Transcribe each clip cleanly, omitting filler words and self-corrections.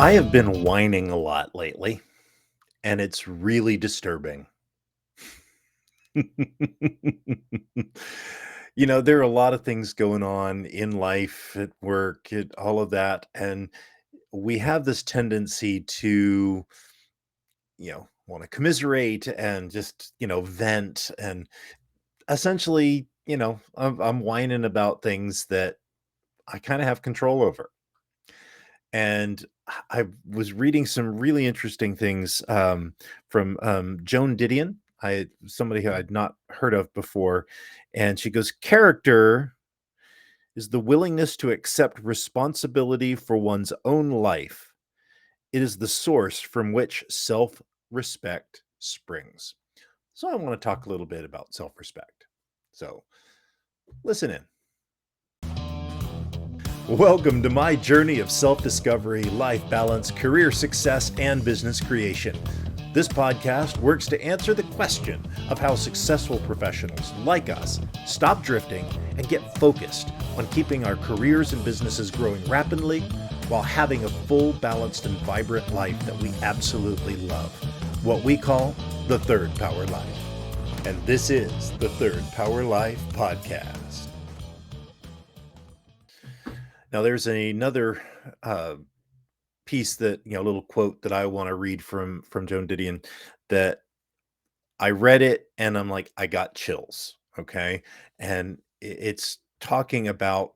I have been whining a lot lately, and it's really disturbing. There are a lot of things going on in life, at work, at all of that, and we have this tendency to, want to commiserate and just, vent and essentially, I'm whining about things that I kind of have control over. And I was reading some really interesting things from Joan Didion. Somebody who I'd not heard of before, and she goes, "Character is the willingness to accept responsibility for one's own life. It is the source from which self-respect springs." So I want to talk a little bit about self-respect. So listen in. Welcome to my journey of self-discovery, life balance, career success, and business creation. This podcast works to answer the question of how successful professionals like us stop drifting and get focused on keeping our careers and businesses growing rapidly while having a full, balanced, and vibrant life that we absolutely love. What we call the Third Power Life. And this is the Third Power Life Podcast. Now, there's another piece that, little quote that I want to read from Joan Didion that I read it and I'm like, I got chills. Okay. And it's talking about,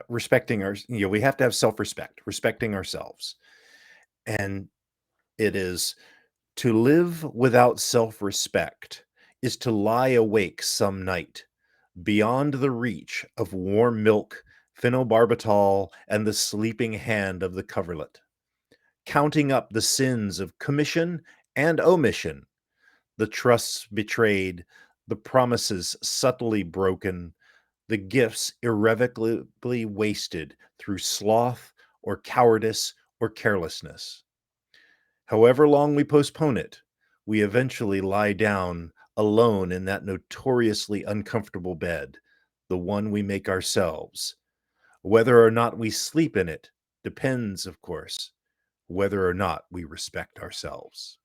respecting we have to have self-respect, respecting ourselves. And it is to live without self-respect is to lie awake some night beyond the reach of warm milk, phenobarbital, and the sleeping hand of the coverlet, counting up the sins of commission and omission, the trusts betrayed, the promises subtly broken, the gifts irrevocably wasted through sloth or cowardice or carelessness. However long we postpone it, we eventually lie down alone in that notoriously uncomfortable bed, the one we make ourselves. Whether or not we sleep in it depends, of course, whether or not we respect ourselves.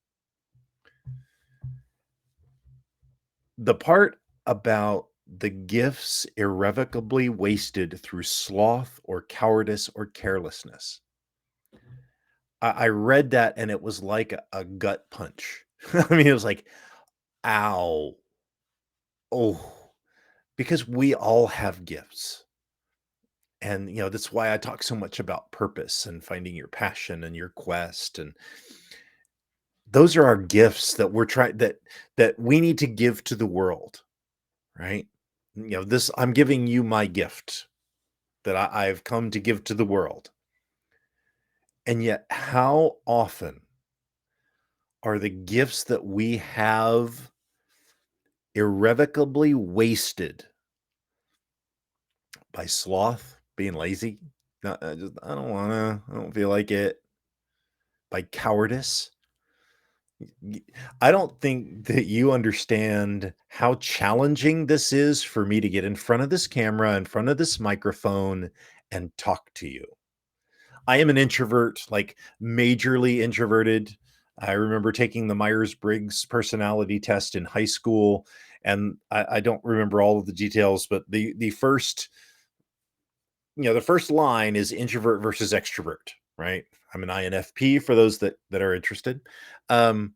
The part about the gifts irrevocably wasted through sloth or cowardice or carelessness. I read that and it was like a gut punch. I mean, it was like, ow, oh, because we all have gifts. And, that's why I talk so much about purpose and finding your passion and your quest. And those are our gifts that we're trying that we need to give to the world, right? This I'm giving you my gift that I've come to give to the world. And yet, how often are the gifts that we have irrevocably wasted by sloth, being lazy? I don't want to, I don't feel like it. By cowardice. I don't think that you understand how challenging this is for me to get in front of this camera, in front of this microphone, and talk to you. I am an introvert, like majorly introverted. I remember taking the Myers-Briggs personality test in high school, and I don't remember all of the details, but the first, the first line is introvert versus extrovert, right? I'm an INFP for those that are interested. Um,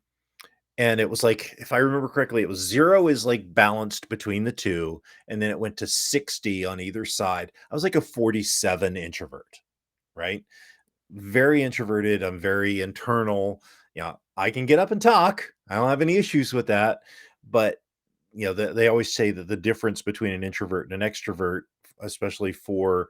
and it was like, if I remember correctly, it was 0 is like balanced between the two, and then it went to 60 on either side. I was like a 47 introvert, right? Very introverted. I'm very internal. I can get up and talk. I don't have any issues with that. But they always say that the difference between an introvert and an extrovert, especially for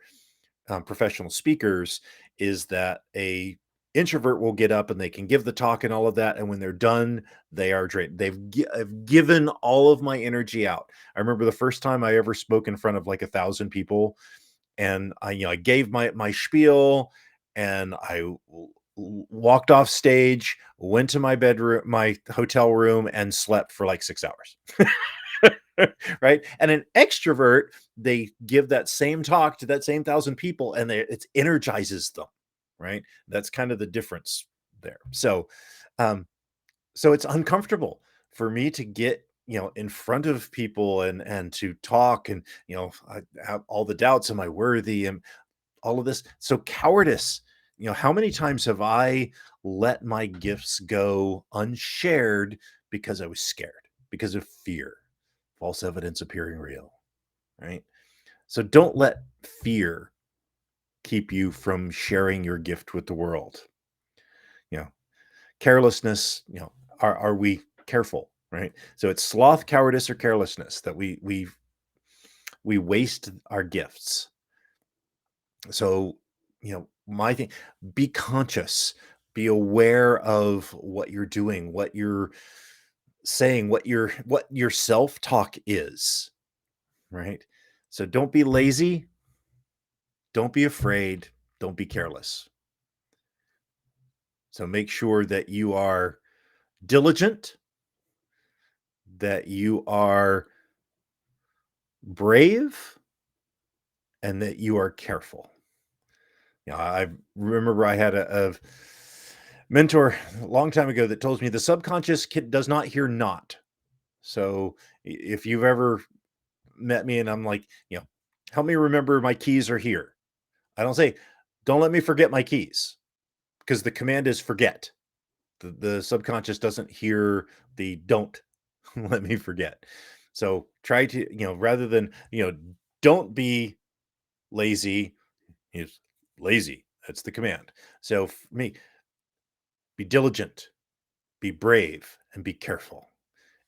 professional speakers, is that a introvert will get up and they can give the talk and all of that, and when they're done, they are drained. I've given all of my energy out. I remember the first time I ever spoke in front of like 1,000 people, and I gave my spiel, and walked off stage, went to my bedroom, my hotel room, and slept for like 6 hours. Right. And an extrovert, they give that same talk to that same 1,000 people, and it energizes them. right? That's kind of the difference there. Um, so it's uncomfortable for me to get, in front of people and to talk, and, I have all the doubts. Am I worthy? And all of this. So cowardice, how many times have I let my gifts go unshared because I was scared, because of fear, false evidence appearing real, right? So don't let fear keep you from sharing your gift with the world. You know, carelessness, are we careful, right? So it's sloth, cowardice, or carelessness that we waste our gifts. So, my thing, be conscious, be aware of what you're doing, what you're saying, what your self-talk is, right? So don't be lazy, don't be afraid, don't be careless. So make sure that you are diligent, that you are brave, and that you are careful. I remember I had a mentor a long time ago that told me the subconscious does not hear not. So if you've ever met me and I'm like, help me remember my keys are here. I don't say, don't let me forget my keys, because the command is forget. The subconscious doesn't hear the don't let me forget. So try to, rather than, don't be lazy, is lazy. That's the command. So for me, be diligent, be brave, and be careful.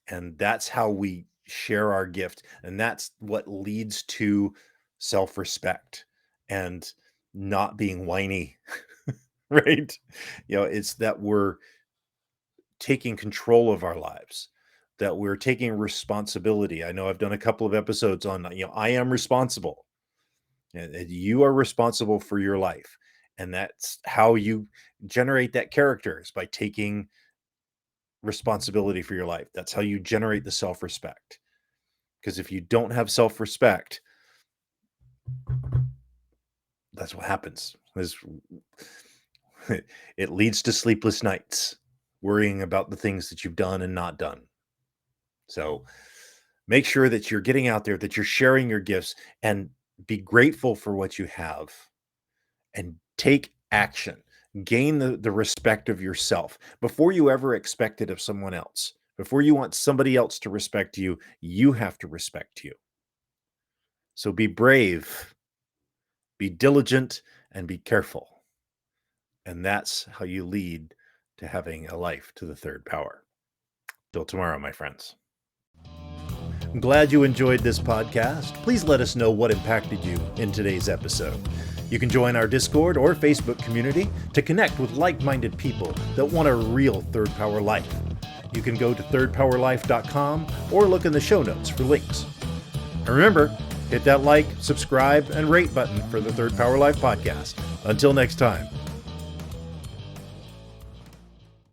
And that's how we share our gift. And that's what leads to self-respect and not being whiny, right? It's that we're taking control of our lives, that we're taking responsibility. I know I've done a couple of episodes on, I am responsible. And you are responsible for your life. And that's how you generate that character, is by taking responsibility for your life. That's how you generate the self-respect. Because if you don't have self-respect, that's what happens. It leads to sleepless nights, worrying about the things that you've done and not done. So make sure that you're getting out there, that you're sharing your gifts, and be grateful for what you have, and take action. Gain the respect of yourself before you ever expect it of someone else. Before you want somebody else to respect you, you have to respect you. So be brave, be diligent, and be careful. And that's how you lead to having a life to the third power. Till tomorrow, my friends. I'm glad you enjoyed this podcast. Please let us know what impacted you in today's episode. You can join our Discord or Facebook community to connect with like-minded people that want a real third power life. You can go to thirdpowerlife.com or look in the show notes for links. And remember, hit that like, subscribe, and rate button for the Third Power Life podcast. Until next time.